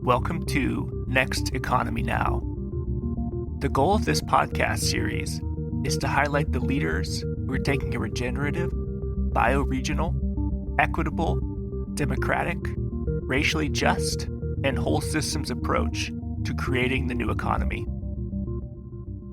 Welcome to Next Economy Now. The goal of this podcast series is to highlight the leaders who are taking a regenerative, bioregional, equitable, democratic, racially just, and whole systems approach to creating the new economy.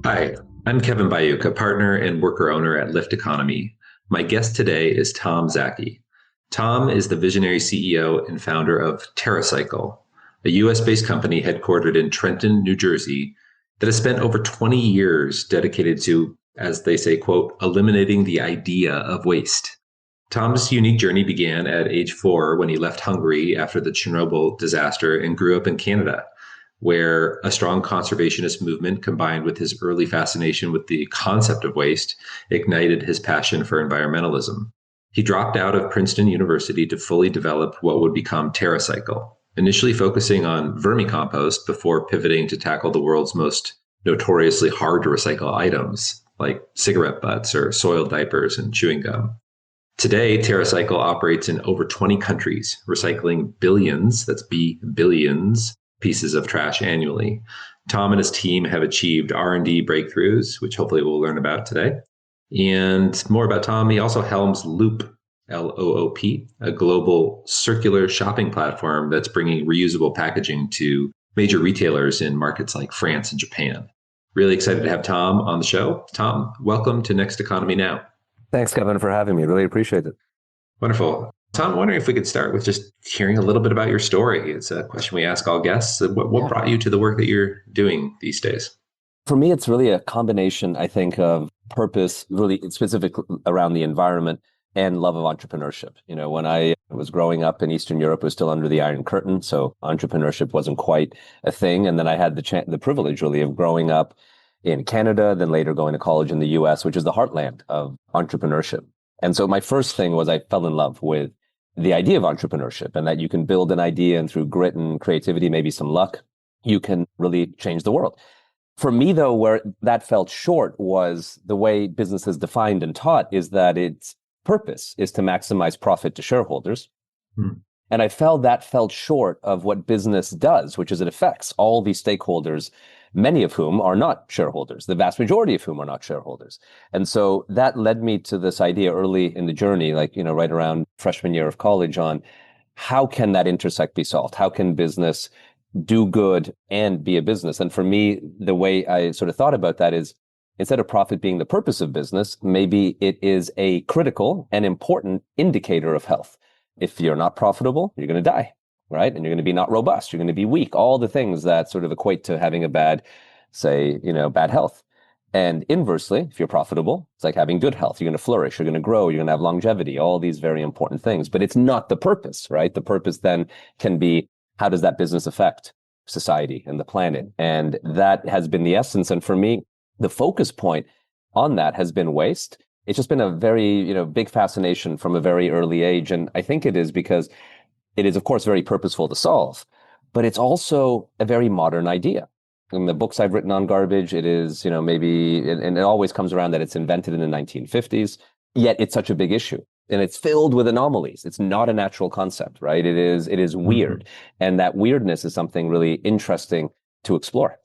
Hi, I'm Kevin Bayuk, a partner and worker owner at Lyft Economy. My guest today is Tom Szaky. Tom is the visionary CEO and founder of TerraCycle, a US-based company headquartered in Trenton, New Jersey, that has spent over 20 years dedicated to, as they say, quote, eliminating the idea of waste. Tom's unique journey began at age 4 when he left Hungary after the Chernobyl disaster and grew up in Canada, where a strong conservationist movement combined with his early fascination with the concept of waste ignited his passion for environmentalism. He dropped out of Princeton University to fully develop what would become TerraCycle, initially focusing on vermicompost before pivoting to tackle the world's most notoriously hard to recycle items like cigarette butts or soiled diapers and chewing gum. Today, TerraCycle operates in over 20 countries, recycling billions, that's billions, pieces of trash annually. Tom and his team have achieved R&D breakthroughs, which hopefully we'll learn about today. And more about Tom, he also helms Loop, L-O-O-P, a global circular shopping platform that's bringing reusable packaging to major retailers in markets like France and Japan. Really excited to have Tom on the show. Tom, welcome to Next Economy Now. Thanks, Kevin, for having me. Really appreciate it. Wonderful. Tom, I'm wondering if we could start with just hearing a little bit about your story. It's a question we ask all guests. What brought you to the work that you're doing these days? For me, it's really a combination, I think, of purpose, really specific around the environment, and love of entrepreneurship. You know, when I was growing up in Eastern Europe, it was still under the Iron Curtain, so entrepreneurship wasn't quite a thing. And then I had the privilege, really, of growing up in Canada, then later going to college in the US, which is the heartland of entrepreneurship. And so my first thing was I fell in love with the idea of entrepreneurship and that you can build an idea and through grit and creativity, maybe some luck, you can really change the world. For me, though, where that felt short was the way business is defined and taught is that its purpose is to maximize profit to shareholders. And I felt that felt short of what business does, which is it affects all these stakeholders, many of whom are not shareholders, the vast majority of whom are not shareholders. And so that led me to this idea early in the journey, like, you know, right around freshman year of college on how can that intersect be solved? How can business do good and be a business? And for me, the way I sort of thought about that is instead of profit being the purpose of business, maybe it is a critical and important indicator of health. If you're not profitable, you're going to die, right? And you're going to be not robust. You're going to be weak. All the things that sort of equate to having a bad, bad health. And inversely, if you're profitable, it's like having good health. You're going to flourish. You're going to grow. You're going to have longevity. All these very important things. But it's not the purpose, right? The purpose then can be, how does that business affect society and the planet? And that has been the essence. And for me, the focus point on that has been waste. It's just been a very, big fascination from a very early age. And I think it is because it is, of course, very purposeful to solve, but it's also a very modern idea. In the books I've written on garbage, it is, and it always comes around that it's invented in the 1950s, yet it's such a big issue. And it's filled with anomalies. It's not a natural concept, right? It is weird. And that weirdness is something really interesting to explore.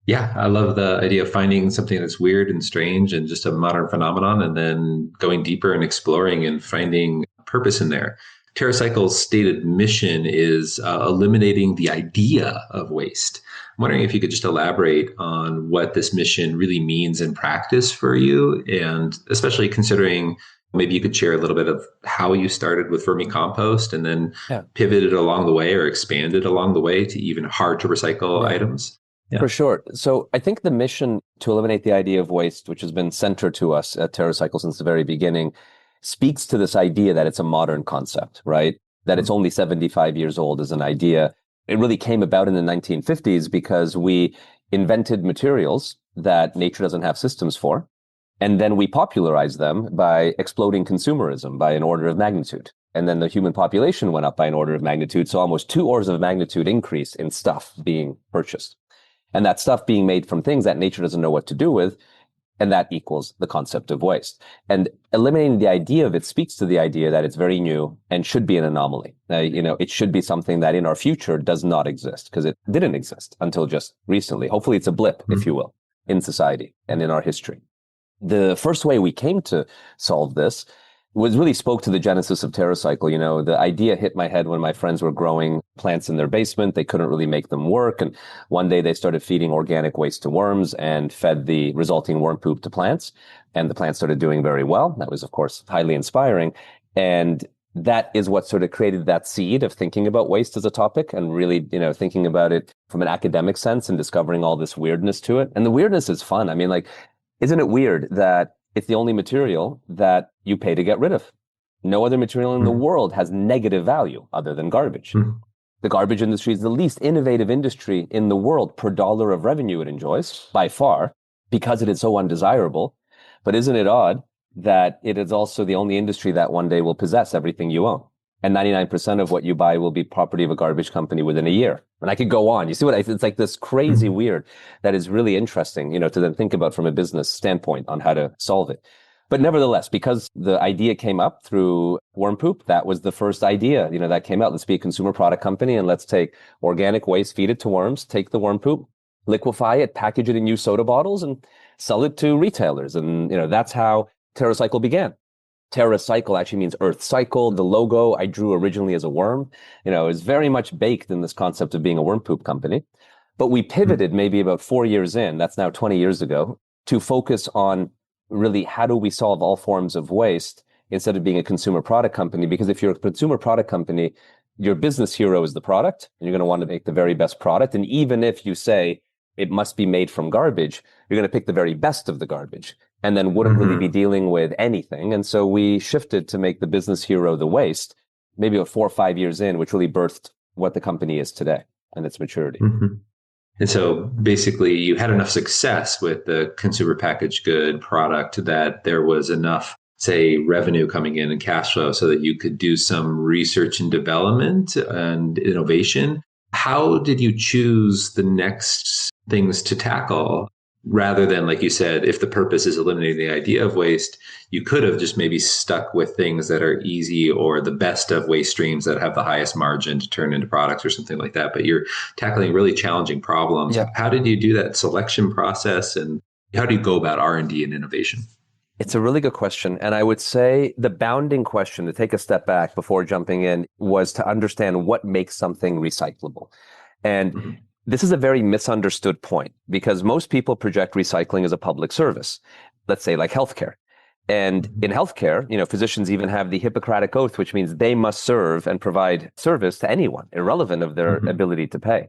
Yeah, I love the idea of finding something that's weird and strange and just a modern phenomenon, and then going deeper and exploring and finding purpose in there. TerraCycle's stated mission is eliminating the idea of waste. I'm wondering if you could just elaborate on what this mission really means in practice for you, and especially considering maybe you could share a little bit of how you started with vermicompost and then pivoted along the way or expanded along the way to even hard to recycle items. Yeah. For sure. So I think the mission to eliminate the idea of waste, which has been central to us at TerraCycle since the very beginning, speaks to this idea that it's a modern concept, right? That it's only 75 years old as an idea. It really came about in the 1950s because we invented materials that nature doesn't have systems for. And then we popularized them by exploding consumerism by an order of magnitude. And then the human population went up by an order of magnitude. So almost 2 orders of magnitude increase in stuff being purchased. And that stuff being made from things that nature doesn't know what to do with. And that equals the concept of waste. And eliminating the idea of it speaks to the idea that it's very new and should be an anomaly. It should be something that in our future does not exist because it didn't exist until just recently. Hopefully it's a blip, if you will, in society and in our history. The first way we came to solve this was really spoke to the genesis of TerraCycle. The idea hit my head when my friends were growing plants in their basement. They couldn't really make them work. And one day they started feeding organic waste to worms and fed the resulting worm poop to plants. And the plants started doing very well. That was, of course, highly inspiring. And that is what sort of created that seed of thinking about waste as a topic and really, thinking about it from an academic sense and discovering all this weirdness to it. And the weirdness is fun. I mean, isn't it weird that it's the only material that you pay to get rid of? No other material in the world has negative value other than garbage. The garbage industry is the least innovative industry in the world per dollar of revenue it enjoys by far because it is so undesirable. But isn't it odd that it is also the only industry that one day will possess everything you own? And 99% of what you buy will be property of a garbage company within a year. And I could go on. You see it's like this crazy weird that is really interesting, to then think about from a business standpoint on how to solve it. But nevertheless, because the idea came up through worm poop, that was the first idea, that came out. Let's be a consumer product company and let's take organic waste, feed it to worms, take the worm poop, liquefy it, package it in used soda bottles and sell it to retailers. And, that's how TerraCycle began. TerraCycle actually means earth cycle. The logo I drew originally as a worm, is very much baked in this concept of being a worm poop company. But we pivoted maybe about 4 years in, that's now 20 years ago, to focus on really how do we solve all forms of waste instead of being a consumer product company? Because if you're a consumer product company, your business hero is the product, and you're going to want to make the very best product. And even if you say it must be made from garbage, you're going to pick the very best of the garbage and then wouldn't really be dealing with anything. And so we shifted to make the business hero the waste, maybe about 4 or 5 years in, which really birthed what the company is today and its maturity. And so basically you had enough success with the consumer packaged good product that there was enough, say, revenue coming in and cash flow so that you could do some research and development and innovation. How did you choose the next things to tackle? Rather than, like you said, if the purpose is eliminating the idea of waste, you could have just maybe stuck with things that are easy or the best of waste streams that have the highest margin to turn into products or something like that. But you're tackling really challenging problems. Yeah. How did you do that selection process and how do you go about R&D and innovation? It's a really good question. And I would say the bounding question, to take a step back before jumping in, was to understand what makes something recyclable. And this is a very misunderstood point because most people project recycling as a public service, let's say like healthcare. And in healthcare, physicians even have the Hippocratic Oath, which means they must serve and provide service to anyone, irrelevant of their ability to pay.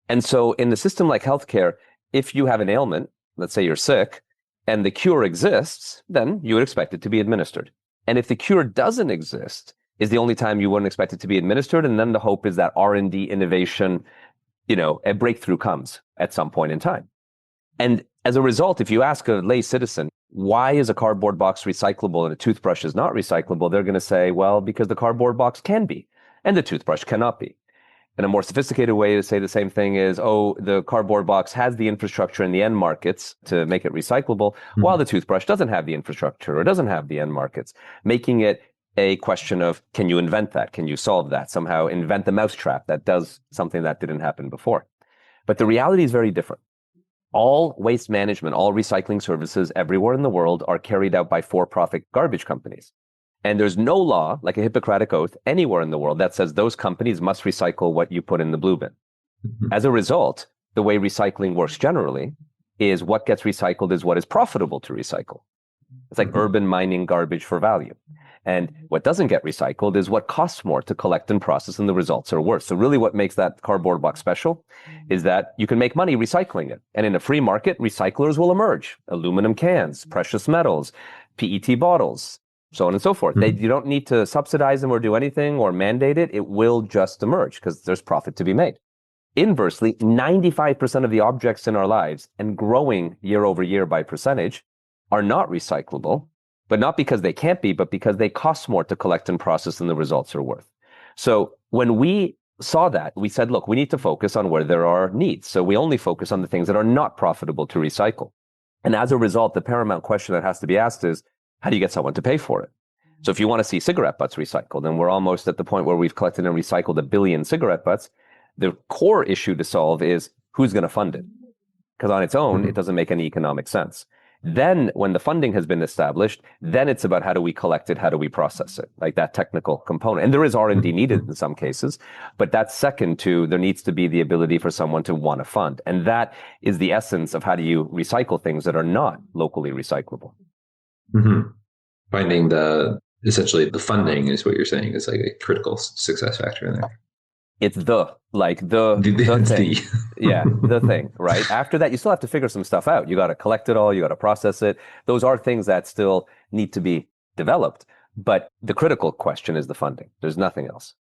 And so in the system like healthcare, if you have an ailment, let's say you're sick, and the cure exists, then you would expect it to be administered. And if the cure doesn't exist, is the only time you wouldn't expect it to be administered. And then the hope is that R&D innovation, a breakthrough comes at some point in time. And as a result, if you ask a lay citizen, why is a cardboard box recyclable and a toothbrush is not recyclable? They're going to say, well, because the cardboard box can be and the toothbrush cannot be. And a more sophisticated way to say the same thing is, the cardboard box has the infrastructure in the end markets to make it recyclable, while the toothbrush doesn't have the infrastructure or doesn't have the end markets, making it a question of, can you invent that? Can you solve that? Somehow invent the mousetrap that does something that didn't happen before. But the reality is very different. All waste management, all recycling services everywhere in the world are carried out by for-profit garbage companies. And there's no law, like a Hippocratic Oath, anywhere in the world that says those companies must recycle what you put in the blue bin. As a result, the way recycling works generally is what gets recycled is what is profitable to recycle. It's like urban mining garbage for value. And what doesn't get recycled is what costs more to collect and process, and the results are worse. So really what makes that cardboard box special is that you can make money recycling it. And in a free market, recyclers will emerge. Aluminum cans, precious metals, PET bottles, so on and so forth. You don't need to subsidize them or do anything or mandate it. It will just emerge because there's profit to be made. Inversely, 95% of the objects in our lives, and growing year over year by percentage, are not recyclable. But not because they can't be, but because they cost more to collect and process than the results are worth. So when we saw that, we said, look, we need to focus on where there are needs. So we only focus on the things that are not profitable to recycle. And as a result, the paramount question that has to be asked is, how do you get someone to pay for it? So if you want to see cigarette butts recycled, and we're almost at the point where we've collected and recycled 1 billion cigarette butts, the core issue to solve is who's going to fund it? Because on its own, it doesn't make any economic sense. Then when the funding has been established, then it's about how do we collect it, how do we process it, like that technical component. And there is R&D needed in some cases, but that's second to there needs to be the ability for someone to want to fund. And that is the essence of how do you recycle things that are not locally recyclable. Mm-hmm. Finding essentially the funding is what you're saying is like a critical success factor in there. It's the thing. Yeah, the thing, right? After that, you still have to figure some stuff out. You got to collect it all. You got to process it. Those are things that still need to be developed. But the critical question is the funding. There's nothing else.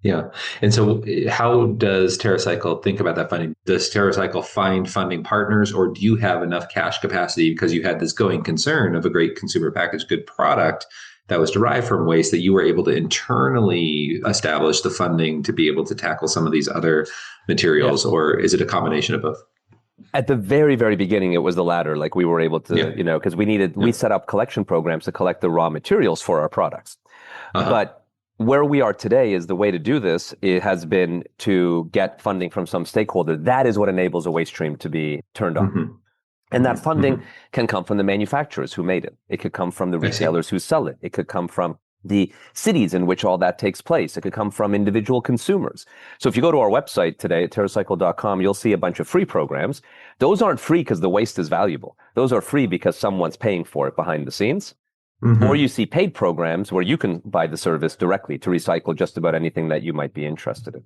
Yeah. And so how does TerraCycle think about that funding? Does TerraCycle find funding partners, or do you have enough cash capacity because you had this going concern of a great consumer packaged good product that was derived from waste that you were able to internally establish the funding to be able to tackle some of these other materials? Yeah. Or is it a combination of both? At the very, very beginning, it was the latter. Like we were able to, because we set up collection programs to collect the raw materials for our products. But where we are today is the way to do this. It has been to get funding from some stakeholder. That is what enables a waste stream to be turned on. Mm-hmm. And that funding can come from the manufacturers who made it. It could come from the retailers who sell it. It could come from the cities in which all that takes place. It could come from individual consumers. So if you go to our website today at TerraCycle.com, you'll see a bunch of free programs. Those aren't free because the waste is valuable. Those are free because someone's paying for it behind the scenes. Mm-hmm. Or you see paid programs where you can buy the service directly to recycle just about anything that you might be interested in.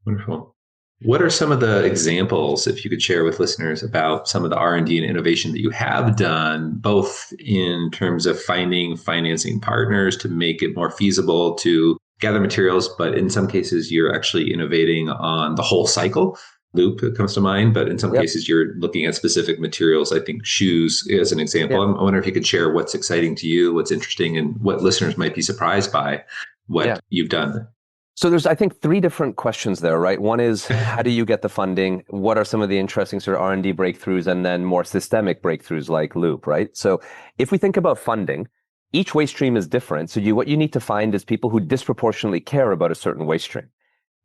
Wonderful. What are some of the examples, if you could share with listeners, about some of the R&D and innovation that you have done, both in terms of finding financing partners to make it more feasible to gather materials, but in some cases you're actually innovating on the whole cycle? Loop comes to mind, but in some cases you're looking at specific materials. I think shoes is an example. I wonder if you could share what's exciting to you, what's interesting, and what listeners might be surprised by what you've done. So there's, I think, 3 different questions there, right? One is, how do you get the funding? What are some of the interesting sort of R&D breakthroughs, and then more systemic breakthroughs like Loop, right? So if we think about funding, each waste stream is different. So what you need to find is people who disproportionately care about a certain waste stream.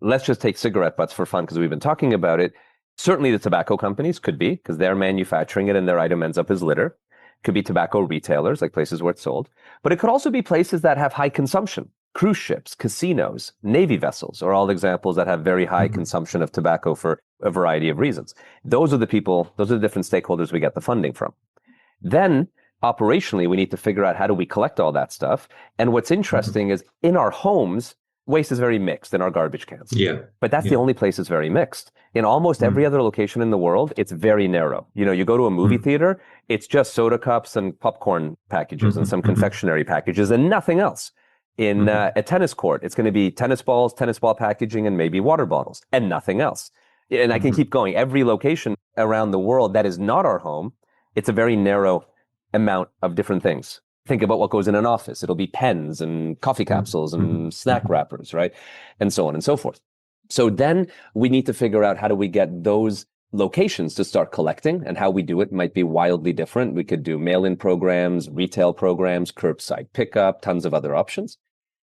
Let's just take cigarette butts for fun because we've been talking about it. Certainly the tobacco companies could be, because they're manufacturing it and their item ends up as litter. Could be tobacco retailers, like places where it's sold. But it could also be places that have high consumption. Cruise ships, casinos, Navy vessels are all examples that have very high consumption of tobacco for a variety of reasons. Those are the people, those are the different stakeholders we get the funding from. Then, operationally, we need to figure out how do we collect all that stuff. And what's interesting is in our homes, waste is very mixed in our garbage cans. Yeah. But that's the only place it's very mixed. In almost every other location in the world, it's very narrow. You go to a movie theater, it's just soda cups and popcorn packages and some confectionery packages and nothing else. In a tennis court, it's going to be tennis balls, tennis ball packaging, and maybe water bottles, and nothing else. And I can keep going. Every location around the world that is not our home, it's a very narrow amount of different things. Think about what goes in an office. It'll be pens and coffee capsules and snack wrappers, right? And so on and so forth. So then we need to figure out how do we get those locations to start collecting, and how we do it might be wildly different. We could do mail-in programs, retail programs, curbside pickup, tons of other options.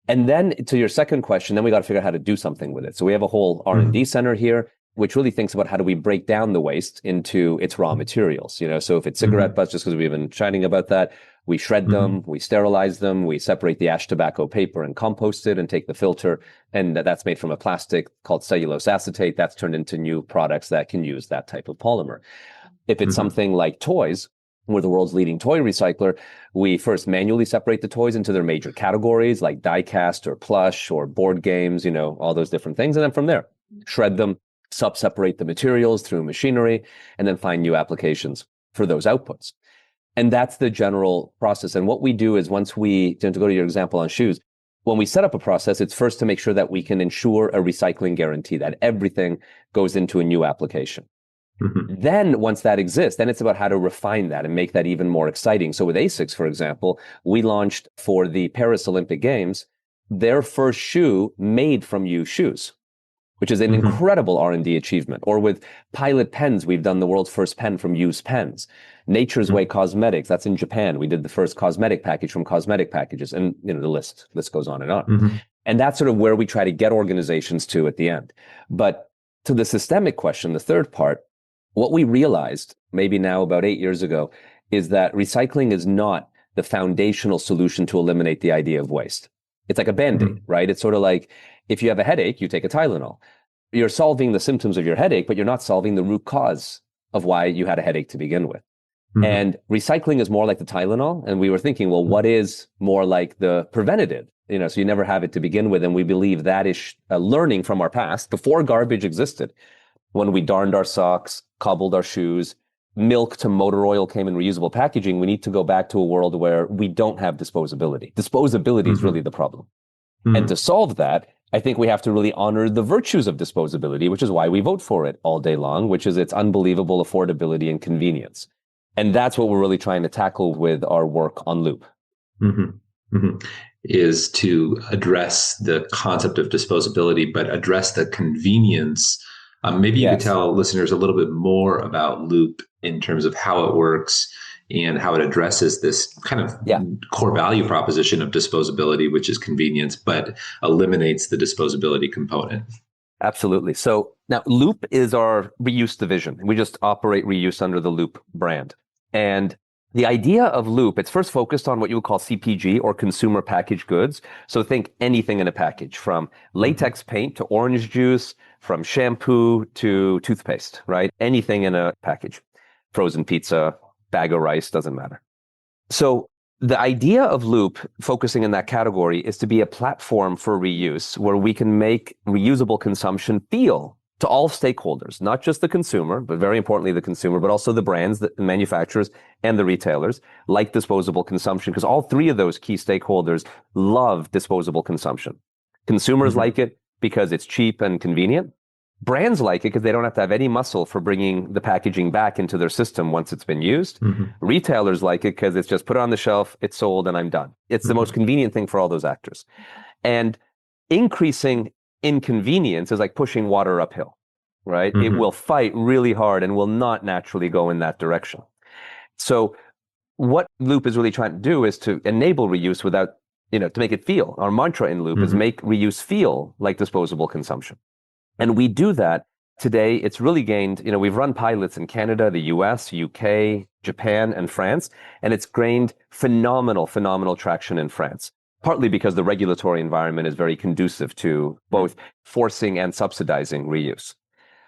And then to your second question, then we got to figure out how to do something with it. So we have a whole R&D center here, which really thinks about how do we break down the waste into its raw materials. So if it's cigarette butts, just because we've been chatting about that, we shred them, we sterilize them, we separate the ash tobacco paper and compost it and take the filter. And that's made from a plastic called cellulose acetate. That's turned into new products that can use that type of polymer. If it's something like toys, we're the world's leading toy recycler. We first manually separate the toys into their major categories like die-cast or plush or board games, all those different things. And then from there, shred them, sub-separate the materials through machinery, and then find new applications for those outputs. And that's the general process. And what we do is once to go to your example on shoes, when we set up a process, it's first to make sure that we can ensure a recycling guarantee, that everything goes into a new application. Then once that exists, then it's about how to refine that and make that even more exciting. So with ASICS, for example, we launched for the Paris Olympic Games, their first shoe made from used shoes, which is an incredible R&D achievement. Or with pilot pens, we've done the world's first pen from used pens. Nature's Way Cosmetics, that's in Japan. We did the first cosmetic package from cosmetic packages. And the list goes on and on. And that's sort of where we try to get organizations to at the end. But to the systemic question, the third part, what we realized maybe now about 8 years ago is that recycling is not the foundational solution to eliminate the idea of waste. It's like a Band-Aid, right? It's sort of like if you have a headache, you take a Tylenol. You're solving the symptoms of your headache, but you're not solving the root cause of why you had a headache to begin with. And recycling is more like the Tylenol. And we were thinking, well, what is more like the preventative? So you never have it to begin with. And we believe that is a learning from our past before garbage existed. When we darned our socks, cobbled our shoes, milk to motor oil came in reusable packaging, we need to go back to a world where we don't have disposability. Disposability is really the problem. And to solve that, I think we have to really honor the virtues of disposability, which is why we vote for it all day long, which is its unbelievable affordability and convenience. And that's what we're really trying to tackle with our work on Loop. Is to address the concept of disposability, but address the convenience. Maybe you could tell listeners a little bit more about Loop in terms of how it works and how it addresses this kind of core value proposition of disposability, which is convenience, but eliminates the disposability component. Absolutely. So now Loop is our reuse division. We just operate reuse under the Loop brand. And the idea of Loop, it's first focused on what you would call CPG or consumer packaged goods. So think anything in a package, from latex paint to orange juice, from shampoo to toothpaste, right? Anything in a package. Frozen pizza, bag of rice, doesn't matter. So the idea of Loop, focusing in that category, is to be a platform for reuse where we can make reusable consumption feel to all stakeholders, not just the consumer, but very importantly the consumer, but also the brands, the manufacturers, and the retailers, like disposable consumption, because all three of those key stakeholders love disposable consumption. Consumers like it because it's cheap and convenient. Brands like it because they don't have to have any muscle for bringing the packaging back into their system once it's been used. Retailers like it because it's just put it on the shelf, it's sold, and I'm done. It's the most convenient thing for all those actors. And increasing inconvenience is like pushing water uphill, right? It will fight really hard and will not naturally go in that direction. So what Loop is really trying to do is to enable reuse without, to make it feel. Our mantra in Loop is make reuse feel like disposable consumption. And we do that today. It's really gained, we've run pilots in Canada, the US, UK, Japan, and France, and it's gained phenomenal traction in France. Partly because the regulatory environment is very conducive to both forcing and subsidizing reuse.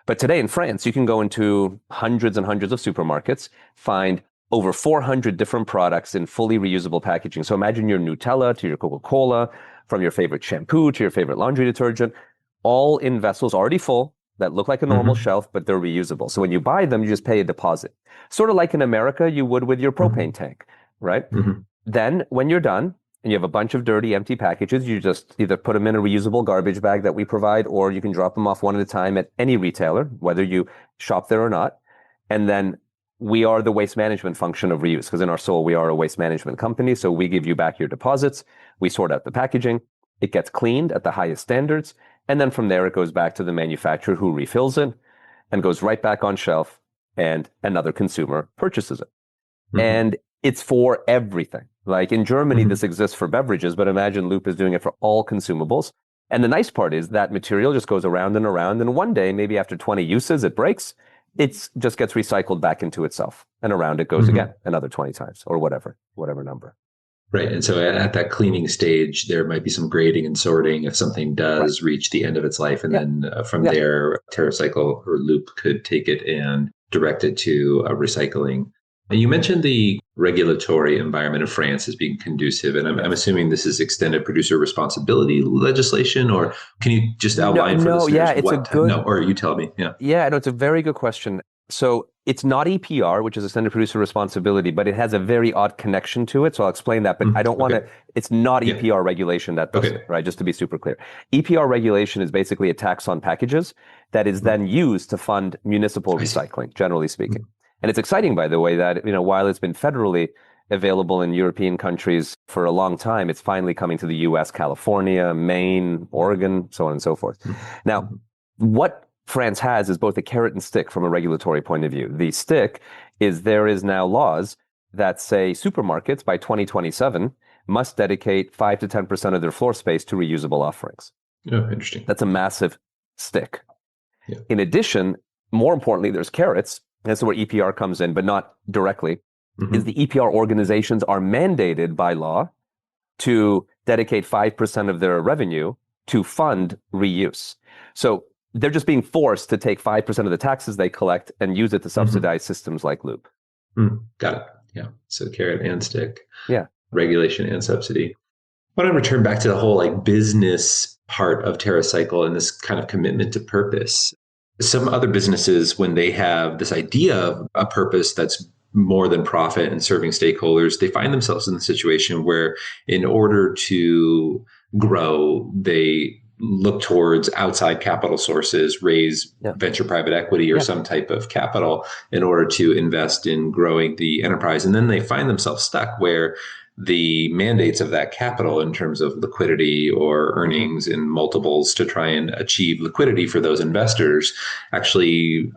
But today in France, you can go into hundreds and hundreds of supermarkets, find over 400 different products in fully reusable packaging. So imagine your Nutella to your Coca-Cola, from your favorite shampoo to your favorite laundry detergent, all in vessels already full that look like a normal shelf, but they're reusable. So when you buy them, you just pay a deposit. Sort of like in America, you would with your propane tank, right? Then when you're done, and you have a bunch of dirty, empty packages, you just either put them in a reusable garbage bag that we provide, or you can drop them off one at a time at any retailer, whether you shop there or not. And then we are the waste management function of reuse, because in our soul, we are a waste management company. So we give you back your deposits. We sort out the packaging. It gets cleaned at the highest standards. And then from there, it goes back to the manufacturer who refills it and goes right back on shelf, and another consumer purchases it. And it's for everything. Like in Germany, this exists for beverages, but imagine Loop is doing it for all consumables. And the nice part is that material just goes around and around. And one day, maybe after 20 uses, it breaks. It just gets recycled back into itself. And around it goes again, another 20 times or whatever number. Right. And so at that cleaning stage, there might be some grading and sorting if something does reach the end of its life. And then from there, TerraCycle or Loop could take it and direct it to recycling. And you mentioned the regulatory environment in France as being conducive, and I'm assuming this is extended producer responsibility legislation, or can you just outline for listeners or you tell me? It's a very good question. So it's not EPR, which is extended producer responsibility, but it has a very odd connection to it. So I'll explain that, but I don't want to, it's not EPR regulation that does it, right? Just to be super clear. EPR regulation is basically a tax on packages that is then used to fund municipal recycling, generally speaking. And it's exciting, by the way, that, while it's been federally available in European countries for a long time, it's finally coming to the US, California, Maine, Oregon, so on and so forth. Now, what France has is both a carrot and stick from a regulatory point of view. The stick is there is now laws that say supermarkets by 2027 must dedicate 5 to 10% of their floor space to reusable offerings. Oh, interesting. That's a massive stick. Yeah. In addition, more importantly, there's carrots. That's where EPR comes in, but not directly, is the EPR organizations are mandated by law to dedicate 5% of their revenue to fund reuse. So they're just being forced to take 5% of the taxes they collect and use it to subsidize systems like Loop. Got it. Yeah. So carrot and stick. Yeah. Regulation and subsidy. I want to return back to the whole like business part of TerraCycle and this kind of commitment to purpose. Some other businesses, when they have this idea of a purpose that's more than profit and serving stakeholders, they find themselves in the situation where in order to grow, they look towards outside capital sources, raise venture private equity or some type of capital in order to invest in growing the enterprise. And then they find themselves stuck where the mandates of that capital in terms of liquidity or earnings in multiples to try and achieve liquidity for those investors actually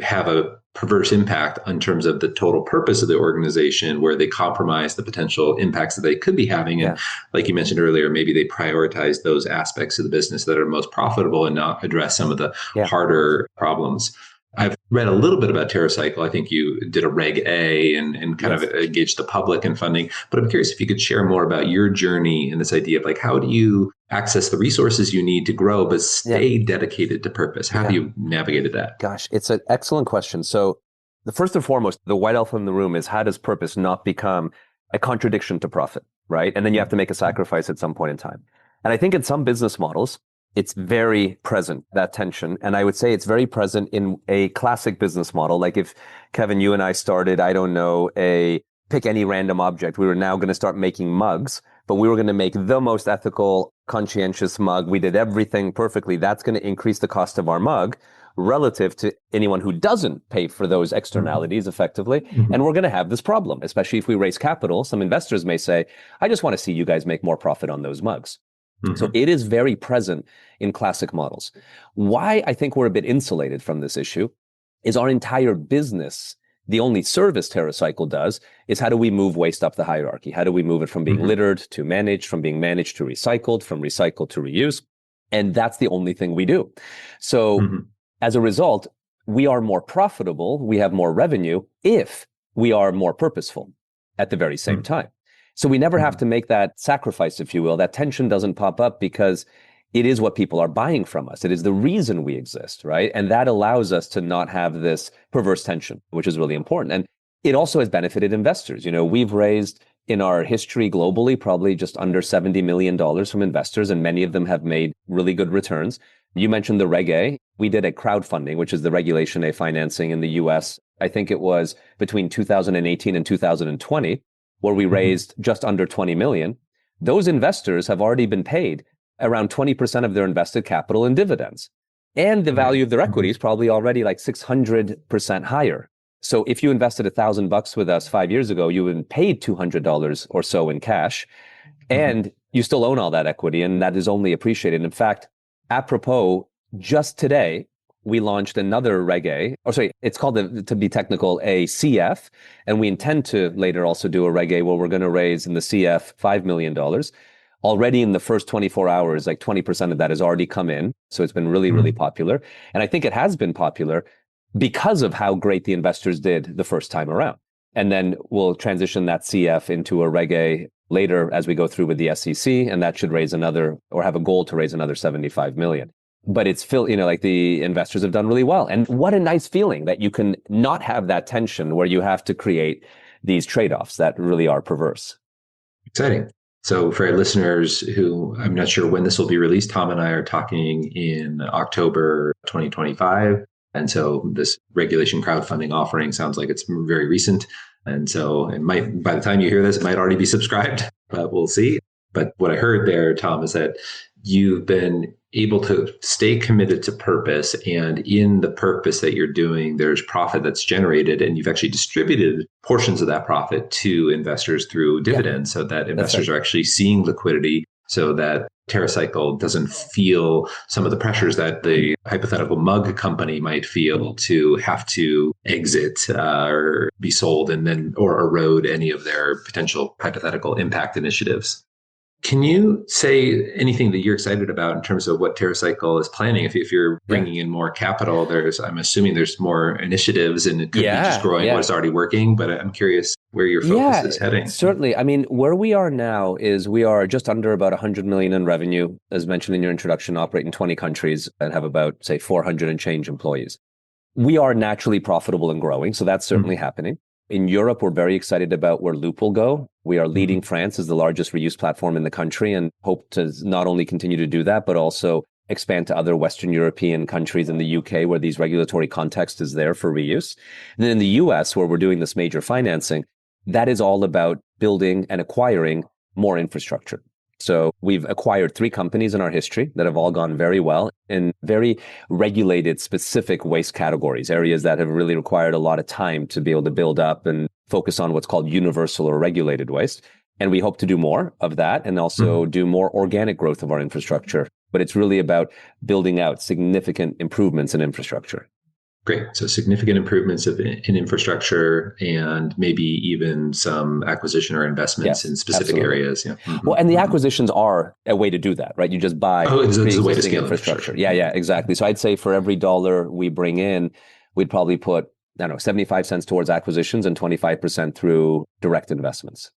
have a perverse impact in terms of the total purpose of the organization, where they compromise the potential impacts that they could be having. And like you mentioned earlier, maybe they prioritize those aspects of the business that are most profitable and not address some of the harder problems. I've read a little bit about TerraCycle. I think you did a Reg A and kind of engaged the public in funding. But I'm curious if you could share more about your journey and this idea of like, how do you access the resources you need to grow, but stay dedicated to purpose? How have you navigated that? Gosh, it's an excellent question. So the first and foremost, the white elephant in the room is, how does purpose not become a contradiction to profit, right? And then you have to make a sacrifice at some point in time. And I think in some business models, it's very present, that tension. And I would say it's very present in a classic business model. Like if, Kevin, you and I started, I don't know, pick any random object. We were now going to start making mugs, but we were going to make the most ethical, conscientious mug. We did everything perfectly. That's going to increase the cost of our mug relative to anyone who doesn't pay for those externalities effectively. And we're going to have this problem, especially if we raise capital. Some investors may say, I just want to see you guys make more profit on those mugs. So it is very present in classic models. Why I think we're a bit insulated from this issue is our entire business, the only service TerraCycle does, is how do we move waste up the hierarchy? How do we move it from being littered to managed, from being managed to recycled, from recycled to reuse? And that's the only thing we do. So as a result, we are more profitable, we have more revenue if we are more purposeful at the very same time. So we never have to make that sacrifice, if you will. That tension doesn't pop up because it is what people are buying from us. It is the reason we exist, right? And that allows us to not have this perverse tension, which is really important. And it also has benefited investors. You know, we've raised in our history globally probably just under $70 million from investors, and many of them have made really good returns. You mentioned the Reg A. We did a crowdfunding, which is the Regulation A financing in the US. I think it was between 2018 and 2020. Where we raised just under 20 million, those investors have already been paid around 20% of their invested capital in dividends. And the value of their equity is probably already like 600% higher. So if you invested $1,000 with us 5 years ago, you would have paid $200 or so in cash, and you still own all that equity, and that is only appreciated. In fact, apropos, just today, we launched another Reg A, it's called, to be technical, a CF. And we intend to later also do a Reg A where we're going to raise in the CF $5 million. Already in the first 24 hours, like 20% of that has already come in. So it's been really, really popular. And I think it has been popular because of how great the investors did the first time around. And then we'll transition that CF into a Reg A later as we go through with the SEC. And that should raise another, or have a goal to raise another 75 million. But it's like the investors have done really well. And what a nice feeling that you can not have that tension where you have to create these trade-offs that really are perverse. Exciting. So for our listeners who, I'm not sure when this will be released, Tom and I are talking in October 2025. And so this regulation crowdfunding offering sounds like it's very recent. And so it might, by the time you hear this, it might already be subscribed, but we'll see. But what I heard there, Tom, is that you've been able to stay committed to purpose, and in the purpose that you're doing, there's profit that's generated, and you've actually distributed portions of that profit to investors through dividends so that investors are actually seeing liquidity. so that TerraCycle doesn't feel some of the pressures that the hypothetical mug company might feel to have to exit or be sold and then or erode any of their potential hypothetical impact initiatives. Can you say anything that you're excited about in terms of what TerraCycle is planning? If you're bringing in more capital, I'm assuming there's more initiatives and it could be just growing what's already working, but I'm curious where your focus is heading. Certainly. I mean, where we are now is we are just under about 100 million in revenue, as mentioned in your introduction, operate in 20 countries and have about, say, 400 and change employees. We are naturally profitable and growing, so that's certainly happening. In Europe, we're very excited about where Loop will go. We are leading France as the largest reuse platform in the country and hope to not only continue to do that, but also expand to other Western European countries in the UK where these regulatory context is there for reuse. And then in the US, where we're doing this major financing, that is all about building and acquiring more infrastructure. So we've acquired 3 companies in our history that have all gone very well in very regulated, specific waste categories, areas that have really required a lot of time to be able to build up and focus on what's called universal or regulated waste. And we hope to do more of that and also do more organic growth of our infrastructure. But it's really about building out significant improvements in infrastructure. Great. So significant improvements in infrastructure and maybe even some acquisition or investments in specific areas. Yeah. Well, and the acquisitions are a way to do that, right? You just buy pre-existing infrastructure. Yeah, exactly. So I'd say for every dollar we bring in, we'd probably put, 75 cents towards acquisitions and 25% through direct investments.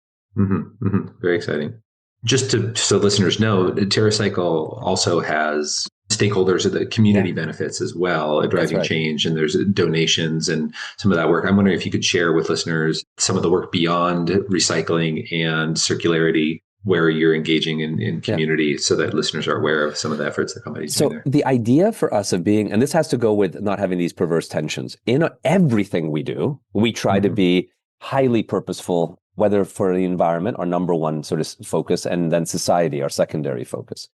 Very exciting. Just so listeners know, TerraCycle also has stakeholders of the community benefits as well, driving change, and there's donations and some of that work. I'm wondering if you could share with listeners some of the work beyond recycling and circularity where you're engaging in community so that listeners are aware of some of the efforts the company's doing there. The idea for us of being, and this has to go with not having these perverse tensions, in everything we do, we try to be highly purposeful, whether for the environment, our number one sort of focus, and then society, our secondary focus.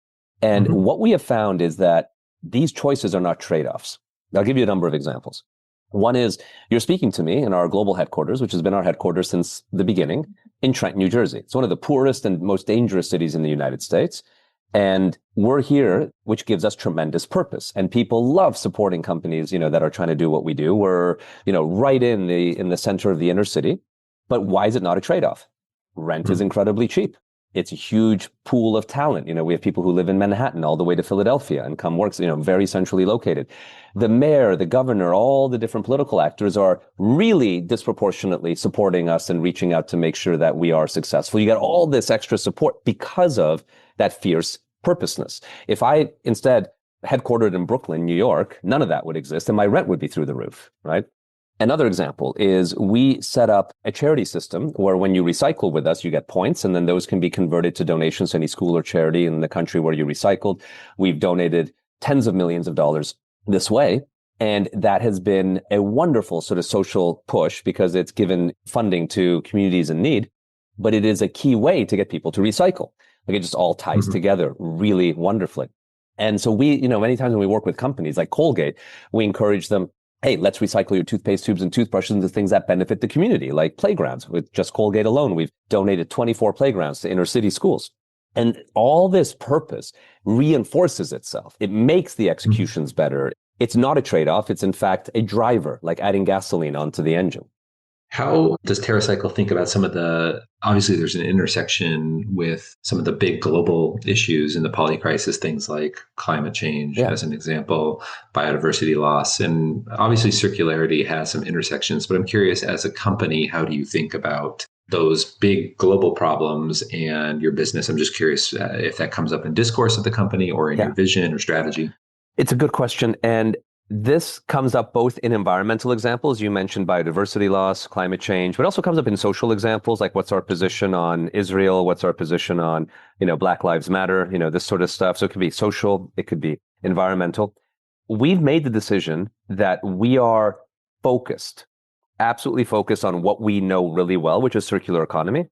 And what we have found is that these choices are not trade-offs. I'll give you a number of examples. One is you're speaking to me in our global headquarters, which has been our headquarters since the beginning in Trenton, New Jersey. It's one of the poorest and most dangerous cities in the United States. And we're here, which gives us tremendous purpose. And people love supporting companies, that are trying to do what we do. We're, right in the center of the inner city. But why is it not a trade-off? Rent is incredibly cheap. It's a huge pool of talent. We have people who live in Manhattan all the way to Philadelphia and come work, very centrally located. The mayor, the governor, all the different political actors are really disproportionately supporting us and reaching out to make sure that we are successful. You get all this extra support because of that fierce purposeness. If I instead headquartered in Brooklyn, New York, none of that would exist and my rent would be through the roof, right? Another example is we set up a charity system where when you recycle with us, you get points, and then those can be converted to donations to any school or charity in the country where you recycled. We've donated tens of millions of dollars this way. And that has been a wonderful sort of social push because it's given funding to communities in need, but it is a key way to get people to recycle. Like it just all ties together really wonderfully. And so we, many times when we work with companies like Colgate, we encourage them, hey, let's recycle your toothpaste tubes and toothbrushes into things that benefit the community, like playgrounds. With just Colgate alone, we've donated 24 playgrounds to inner city schools. And all this purpose reinforces itself. It makes the executions better. It's not a trade-off. It's in fact a driver, like adding gasoline onto the engine. How does TerraCycle think about obviously there's an intersection with some of the big global issues in the polycrisis, things like climate change, as an example, biodiversity loss, and obviously circularity has some intersections, but I'm curious as a company, how do you think about those big global problems and your business? I'm just curious if that comes up in discourse of the company or in your vision or strategy. It's a good question. And this comes up both in environmental examples. You mentioned biodiversity loss, climate change, but it also comes up in social examples, like what's our position on Israel? What's our position on, Black Lives Matter, this sort of stuff. So it could be social, it could be environmental. We've made the decision that we are absolutely focused on what we know really well, which is circular economy.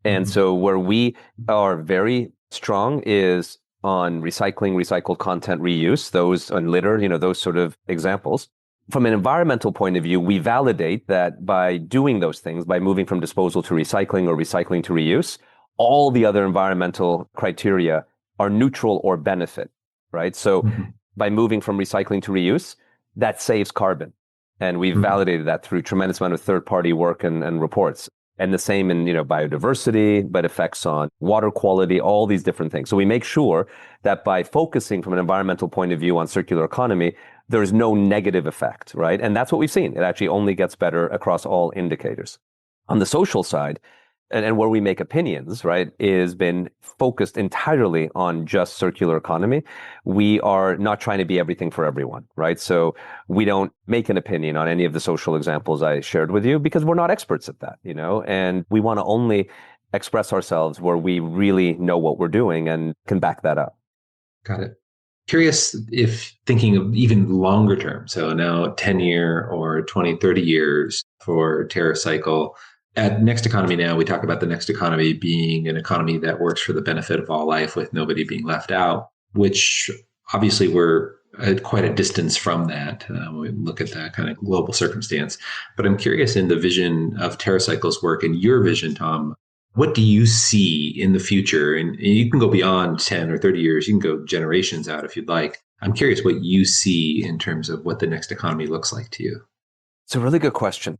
And so where we are very strong is on recycling, recycled content, reuse, those on litter, those sort of examples. From an environmental point of view, we validate that by doing those things, by moving from disposal to recycling or recycling to reuse, all the other environmental criteria are neutral or benefit, right? So by moving from recycling to reuse, that saves carbon. And we've validated that through tremendous amount of third-party work and reports. And the same in, biodiversity, but effects on water quality, all these different things. So we make sure that by focusing from an environmental point of view on circular economy, there is no negative effect, right? And that's what we've seen. It actually only gets better across all indicators. On the social side, and where we make opinions, right, is been focused entirely on just circular economy. We are not trying to be everything for everyone, right? So we don't make an opinion on any of the social examples I shared with you because we're not experts at that, and we want to only express ourselves where we really know what we're doing and can back that up. Got it. Curious if thinking of even longer term, so now 10-year or 20, 30 years for TerraCycle. At Next Economy Now, we talk about the next economy being an economy that works for the benefit of all life with nobody being left out, which obviously we're at quite a distance from that when we look at that kind of global circumstance. But I'm curious in the vision of TerraCycle's work and your vision, Tom, what do you see in the future? And you can go beyond 10 or 30 years. You can go generations out if you'd like. I'm curious what you see in terms of what the next economy looks like to you. It's a really good question.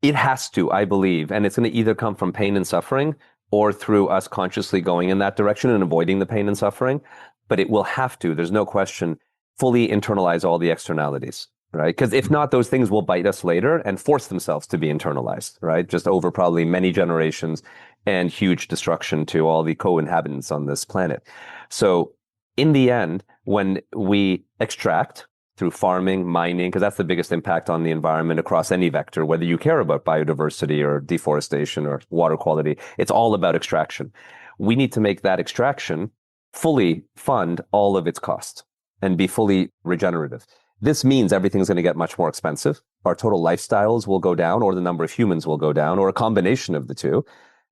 It has to, I believe, and it's going to either come from pain and suffering or through us consciously going in that direction and avoiding the pain and suffering. But it will have to, there's no question, fully internalize all the externalities, right? Because if not, those things will bite us later and force themselves to be internalized, right? Just over probably many generations and huge destruction to all the co-inhabitants on this planet. So in the end, when we extract through farming, mining, because that's the biggest impact on the environment across any vector, whether you care about biodiversity or deforestation or water quality, it's all about extraction. We need to make that extraction fully fund all of its costs and be fully regenerative. This means everything's going to get much more expensive. Our total lifestyles will go down, or the number of humans will go down, or a combination of the two.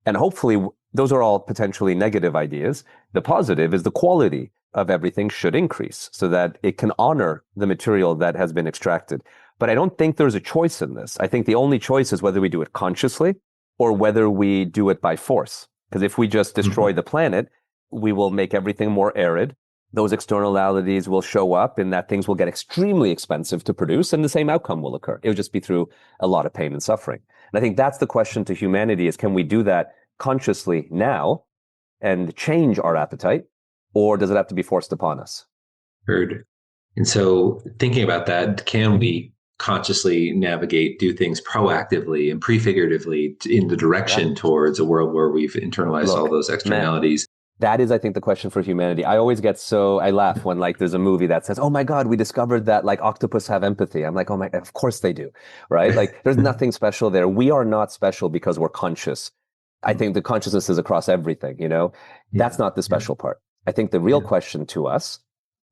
And hopefully, those are all potentially negative ideas. The positive is the quality of everything should increase so that it can honor the material that has been extracted. But I don't think there's a choice in this. I think the only choice is whether we do it consciously or whether we do it by force. Because if we just destroy the planet, we will make everything more arid. Those externalities will show up in that things will get extremely expensive to produce and the same outcome will occur. It will just be through a lot of pain and suffering. And I think that's the question to humanity is, can we do that consciously now and change our appetite? Or does it have to be forced upon us? Heard. And so thinking about that, can we consciously navigate, do things proactively and prefiguratively in the direction towards a world where we've internalized all those externalities? Man, that is, I think, the question for humanity. I laugh when there's a movie that says, oh my God, we discovered that octopus have empathy. I'm like, oh my, of course they do, right? There's nothing special there. We are not special because we're conscious. I think the consciousness is across everything, That's not the special part. I think the real question to us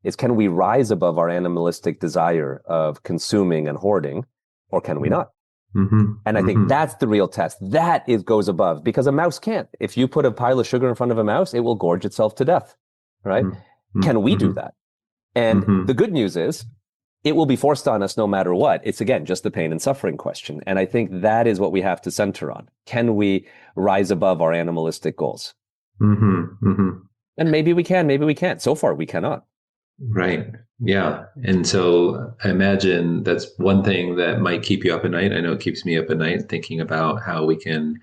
is, can we rise above our animalistic desire of consuming and hoarding, or can we not? And I think that's the real test. That goes above, because a mouse can't. If you put a pile of sugar in front of a mouse, it will gorge itself to death, right? Can we do that? And the good news is it will be forced on us no matter what. It's, again, just the pain and suffering question. And I think that is what we have to center on. Can we rise above our animalistic goals? And maybe we can, maybe we can't. So far, we cannot. Right. Yeah. And so I imagine that's one thing that might keep you up at night. I know it keeps me up at night thinking about how we can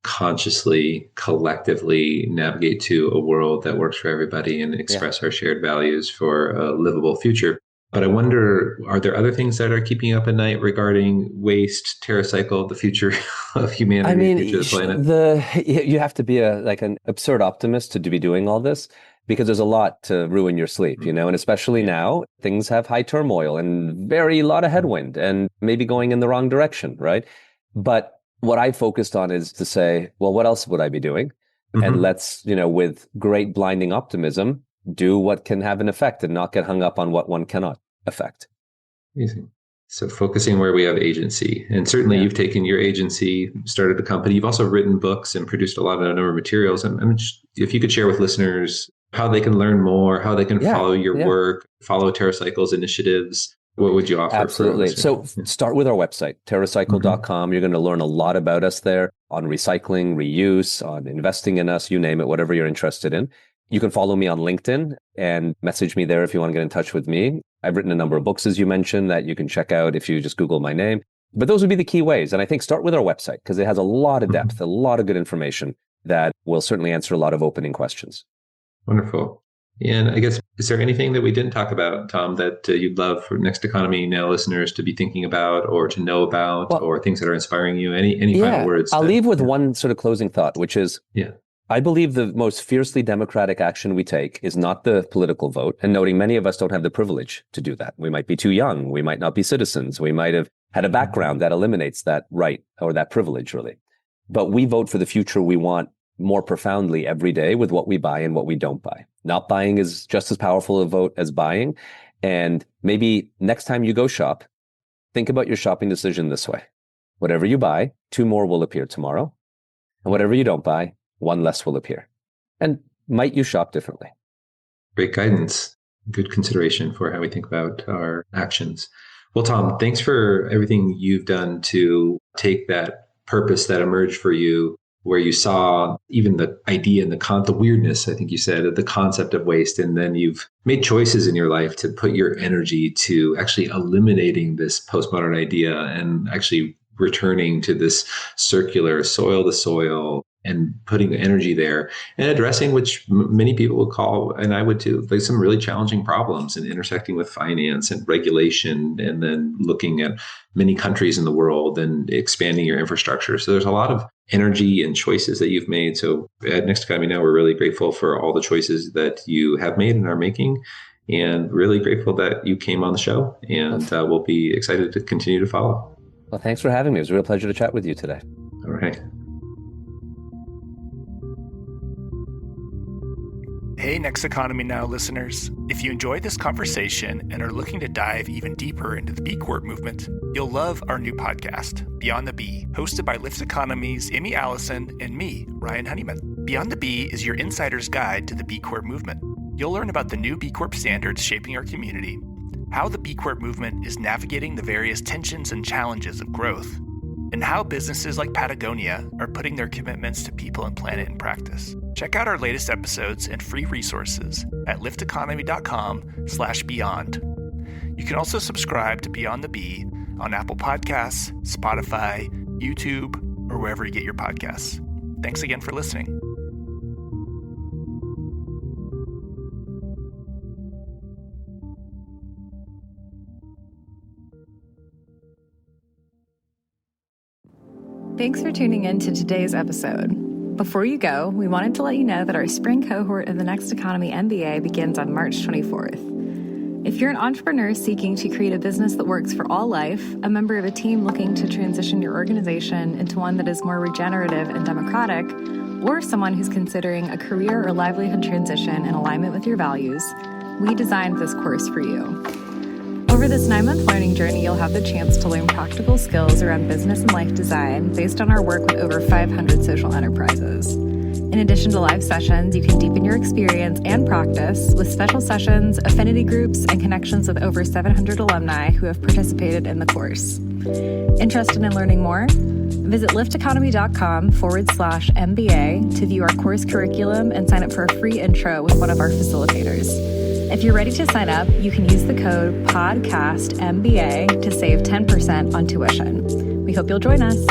consciously, collectively navigate to a world that works for everybody and express our shared values for a livable future. But I wonder, are there other things that are keeping you up at night regarding waste, TerraCycle, the future of humanity, the future of the planet? You have to be an absurd optimist to be doing all this, because there's a lot to ruin your sleep, and especially now, things have high turmoil and very lot of headwind and maybe going in the wrong direction, right? But what I focused on is to say, well, what else would I be doing? And let's, with great blinding optimism, do what can have an effect and not get hung up on what one cannot affect. Amazing. So focusing where we have agency. And certainly you've taken your agency, started a company. You've also written books and produced a number of materials. If you could share with listeners how they can learn more, how they can follow your work, follow TerraCycle's initiatives, what would you offer? Absolutely. So start with our website, TerraCycle.com. You're going to learn a lot about us there on recycling, reuse, on investing in us, you name it, whatever you're interested in. You can follow me on LinkedIn and message me there if you want to get in touch with me. I've written a number of books, as you mentioned, that you can check out if you just Google my name. But those would be the key ways. And I think start with our website because it has a lot of depth, a lot of good information that will certainly answer a lot of opening questions. Wonderful. And I guess, is there anything that we didn't talk about, Tom, that you'd love for Next Economy Now listeners to be thinking about or to know about, or things that are inspiring you? Any final words? I'll leave with one sort of closing thought, which is, yeah. I believe the most fiercely democratic action we take is not the political vote, and noting many of us don't have the privilege to do that. We might be too young. We might not be citizens. We might have had a background that eliminates that right or that privilege, really. But we vote for the future we want more profoundly every day with what we buy and what we don't buy. Not buying is just as powerful a vote as buying. And maybe next time you go shop, think about your shopping decision this way. Whatever you buy, 2 more will appear tomorrow. And whatever you don't buy, 1 less will appear. And might you shop differently? Great guidance. Good consideration for how we think about our actions. Well, Tom, thanks for everything you've done to take that purpose that emerged for you, where you saw even the idea and the weirdness, I think you said, of the concept of waste. And then you've made choices in your life to put your energy to actually eliminating this postmodern idea and actually returning to this circular soil to soil and putting energy there and addressing, which many people would call, and I would too, like some really challenging problems and intersecting with finance and regulation, and then looking at many countries in the world and expanding your infrastructure. So there's a lot of energy and choices that you've made. So at Next Economy Now, we're really grateful for all the choices that you have made and are making, and really grateful that you came on the show, and we'll be excited to continue to follow. Well, thanks for having me. It was a real pleasure to chat with you today. All right. Hey, Next Economy Now listeners. If you enjoyed this conversation and are looking to dive even deeper into the B Corp movement, you'll love our new podcast, Beyond the B, hosted by Lyft Economy's Amy Allison and me, Ryan Honeyman. Beyond the B is your insider's guide to the B Corp movement. You'll learn about the new B Corp standards shaping our community, how the B Corp movement is navigating the various tensions and challenges of growth, and how businesses like Patagonia are putting their commitments to people and planet in practice. Check out our latest episodes and free resources at lifteconomy.com/beyond. You can also subscribe to Beyond the B on Apple Podcasts, Spotify, YouTube, or wherever you get your podcasts. Thanks again for listening. Thanks for tuning in to today's episode. Before you go, we wanted to let you know that our spring cohort of the Next Economy MBA begins on March 24th. If you're an entrepreneur seeking to create a business that works for all life, a member of a team looking to transition your organization into one that is more regenerative and democratic, or someone who's considering a career or livelihood transition in alignment with your values, we designed this course for you. Over this 9-month learning journey, you'll have the chance to learn practical skills around business and life design based on our work with over 500 social enterprises. In addition to live sessions, you can deepen your experience and practice with special sessions, affinity groups, and connections with over 700 alumni who have participated in the course. Interested in learning more? Visit lifteconomy.com/MBA to view our course curriculum and sign up for a free intro with one of our facilitators. If you're ready to sign up, you can use the code PODCASTMBA to save 10% on tuition. We hope you'll join us.